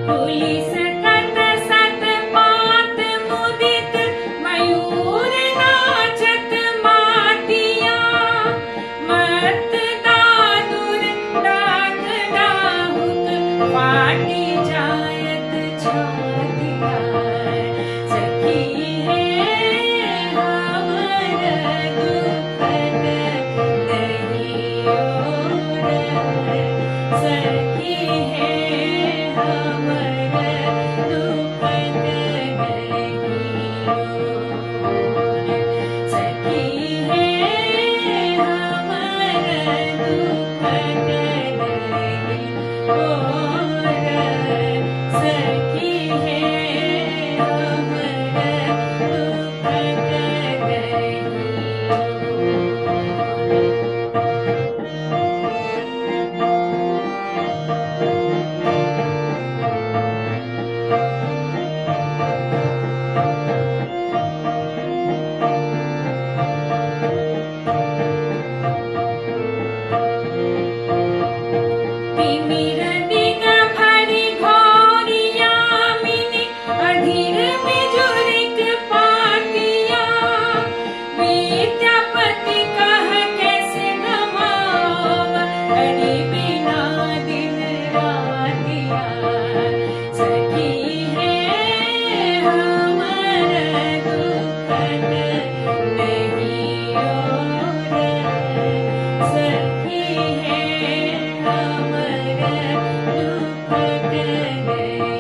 police कत सत पात मुदित मयूर नाचत माटिया मत दादुर डाक डाहुक पाटी जायत छातिया सखी है हमर दुखद नहीं ओर सखी है हमर दुखद नहीं ओर सखी है हमर दुखद नहीं ओर सखी है हमर दुखद तिमिर दिन भरि घोरी यामिनी अधीर बिजुरिक पाटिया विद्यापति कह कैसे गमाव अड़ी बिना दिन रातिया सखी है हमर दुखद नहीं ओर सखी है हमर दुखद नहीं